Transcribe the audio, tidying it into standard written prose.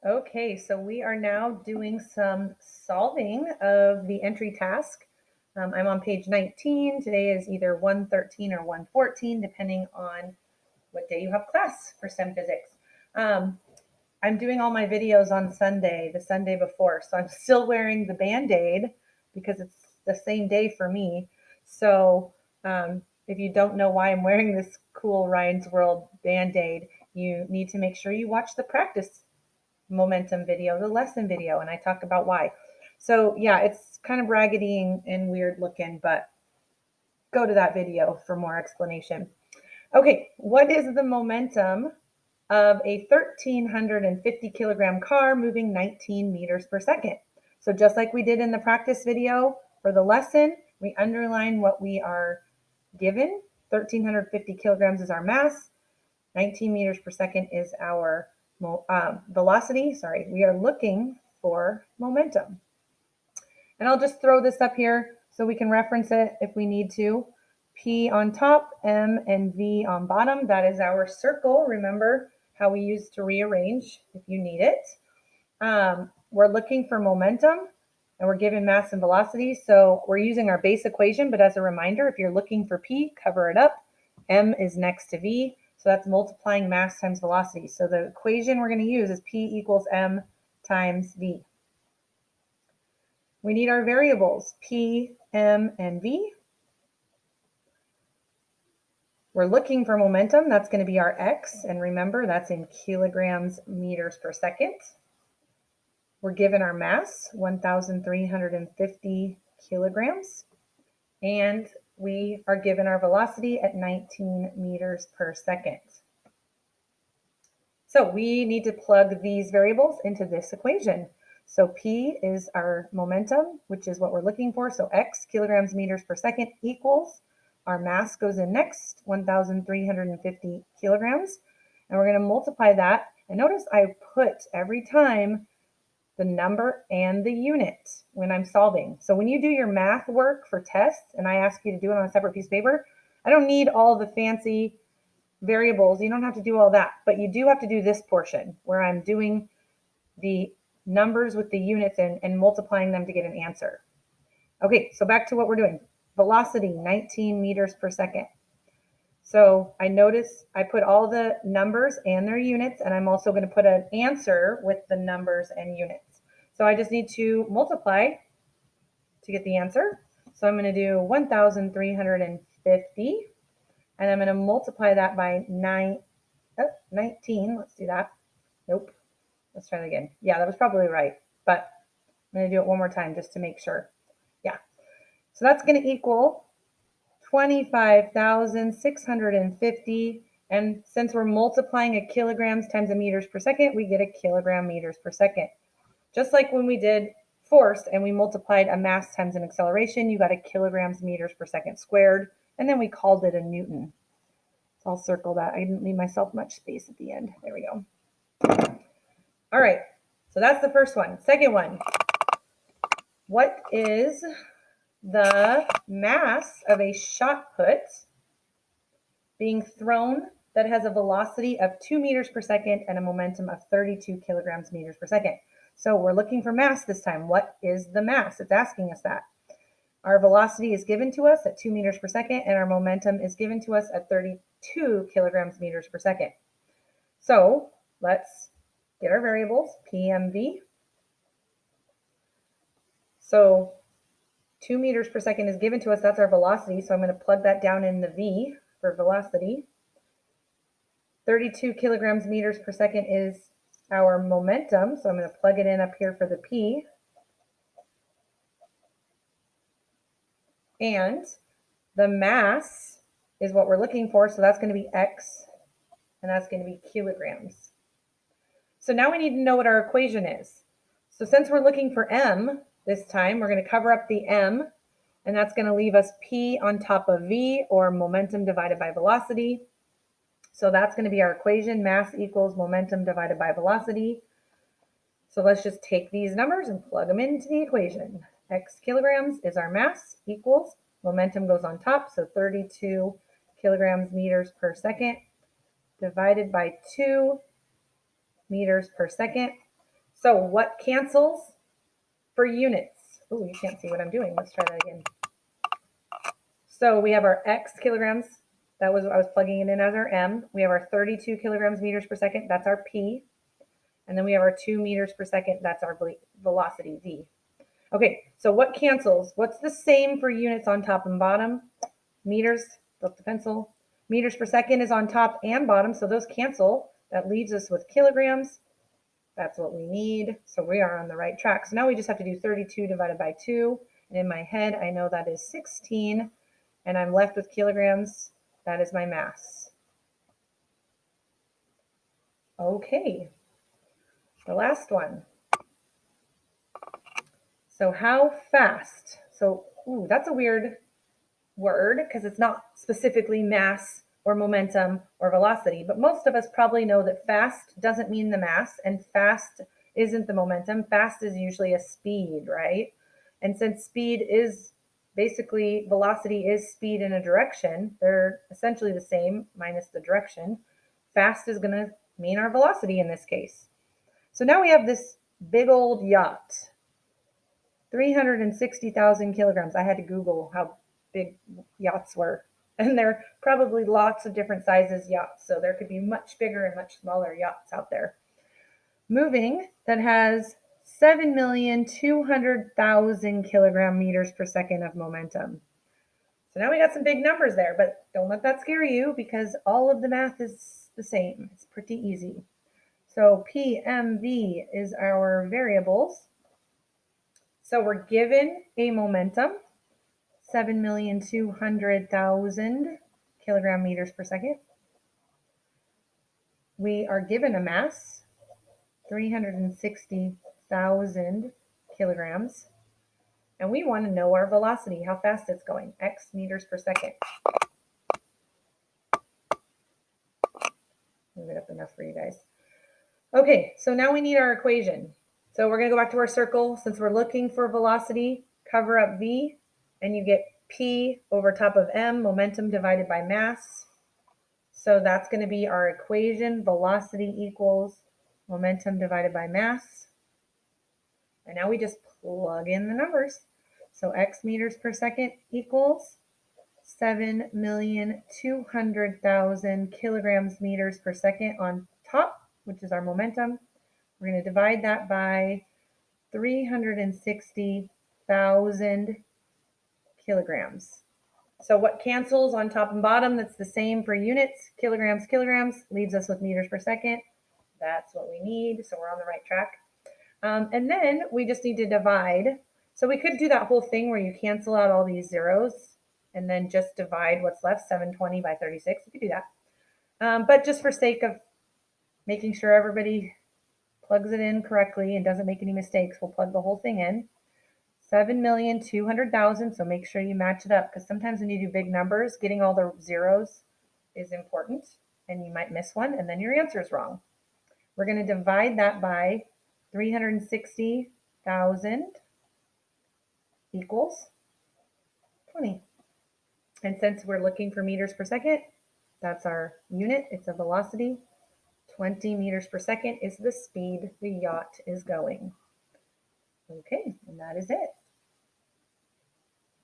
Okay, so we are now doing some solving of the entry task. I'm on page 19. Today is either 113 or 114, depending on what day you have class for STEM physics. I'm doing all my videos on Sunday, the Sunday before, so I'm still wearing the Band-Aid because it's the same day for me. So if you don't know why I'm wearing this cool Ryan's World Band-Aid, you need to make sure you watch the practice momentum video, the lesson video, and I talk about why. So yeah, it's kind of raggedy and weird looking, but go to that video for more explanation. Okay, what is the momentum of a 1,350 kilogram car moving 19 meters per second? So just like we did in the practice video for the lesson, we underline what we are given. 1,350 kilograms is our mass. 19 meters per second is our velocity. Sorry, we are looking for momentum. And I'll just throw this up here so we can reference it if we need to. P on top, M and V on bottom. That is our circle. Remember how we used to rearrange if you need it. We're looking for momentum and we're given mass and velocity. So we're using our base equation, but as a reminder, if you're looking for P, cover it up. M is next to V. So that's multiplying mass times velocity. So the equation we're going to use is P equals M times V. We need our variables, P, M, and V. We're looking for momentum. That's going to be our X. And remember, that's in kilograms meters per second. We're given our mass, 1,350 kilograms. And we are given our velocity at 19 meters per second. So we need to plug these variables into this equation. So P is our momentum, which is what we're looking for. So X, kilograms meters per second, equals our mass goes in next, 1,350 kilograms. And we're going to multiply that. And notice I put every time the number and the unit when I'm solving. So when you do your math work for tests and I ask you to do it on a separate piece of paper, I don't need all the fancy variables. You don't have to do all that, but you do have to do this portion where I'm doing the numbers with the units and multiplying them to get an answer. Okay, so back to what we're doing. Velocity, 19 meters per second. So I notice I put all the numbers and their units, and I'm also going to put an answer with the numbers and units. So I just need to multiply to get the answer. So I'm going to do 1,350, and I'm going to multiply that by 19. Let's do that. Nope. Let's try that again. Yeah, that was probably right, but I'm going to do it one more time just to make sure. Yeah. So that's going to equal 25,650. And since we're multiplying a kilograms times a meters per second, we get a kilogram meters per second. Just like when we did force and we multiplied a mass times an acceleration, you got a kilograms meters per second squared, and then we called it a Newton. So I'll circle that. I didn't leave myself much space at the end. There we go. All right, so that's the first one. Second one, what is the mass of a shot put being thrown that has a velocity of 2 meters per second and a momentum of 32 kilograms meters per second? So we're looking for mass this time. What is the mass? It's asking us that. Our velocity is given to us at 2 meters per second, and our momentum is given to us at 32 kilograms meters per second. So let's get our variables, PMV. So 2 meters per second is given to us. That's our velocity. So I'm going to plug that down in the V for velocity. 32 kilograms meters per second is our momentum. So I'm going to plug it in up here for the P. And the mass is what we're looking for. So that's going to be X, and that's going to be kilograms. So now we need to know what our equation is. So since we're looking for M this time, we're going to cover up the M, and that's going to leave us P on top of V, or momentum divided by velocity. So that's going to be our equation, mass equals momentum divided by velocity. So let's just take these numbers and plug them into the equation. X kilograms is our mass, equals momentum goes on top, so 32 kilograms meters per second divided by 2 meters per second. So what cancels for units? Oh, you can't see what I'm doing. Let's try that again. So we have our X kilograms. That was, I was plugging it in as our M. We have our 32 kilograms meters per second. That's our P. And then we have our 2 meters per second. That's our velocity, V. Okay, so what cancels? What's the same for units on top and bottom? Meters, flip the pencil. Meters per second is on top and bottom, so those cancel. That leaves us with kilograms. That's what we need. So we are on the right track. So now we just have to do 32 divided by 2. And in my head, I know that is 16. And I'm left with kilograms. That is my mass. Okay, the last one. So how fast? So, that's a weird word because it's not specifically mass or momentum or velocity, but most of us probably know that fast doesn't mean the mass and fast isn't the momentum. Fast is usually a speed, right? And since speed is basically velocity is speed in a direction, they're essentially the same minus the direction. Fast is going to mean our velocity in this case. So now we have this big old yacht, 360,000 kilograms. I had to Google how big yachts were. And there are probably lots of different sizes yachts. So there could be much bigger and much smaller yachts out there. Moving that has 7,200,000 kilogram meters per second of momentum. So now we got some big numbers there, but don't let that scare you because all of the math is the same. It's pretty easy. So PMV is our variables. So we're given a momentum, 7,200,000 kilogram meters per second. We are given a mass, 360,000 kilograms. And we want to know our velocity, how fast it's going, x meters per second. Move it up enough for you guys. Okay, so now we need our equation. So we're going to go back to our circle. Since we're looking for velocity, cover up V, and you get P over top of M, momentum divided by mass. So that's going to be our equation, velocity equals momentum divided by mass. And now we just plug in the numbers. So x meters per second equals 7,200,000 kilograms meters per second on top, which is our momentum. We're going to divide that by 360,000 kilograms. So what cancels on top and bottom that's the same for units? Kilograms, kilograms, leaves us with meters per second. That's what we need, so we're on the right track. And then we just need to divide. So we could do that whole thing where you cancel out all these zeros and then just divide what's left, 720 by 36. You could do that. But just for sake of making sure everybody plugs it in correctly and doesn't make any mistakes, we'll plug the whole thing in. 7,200,000, so make sure you match it up because sometimes when you do big numbers, getting all the zeros is important and you might miss one and then your answer is wrong. We're going to divide that by 360,000 equals 20. And since we're looking for meters per second, that's our unit. It's a velocity. 20 meters per second is the speed the yacht is going. Okay, and that is it.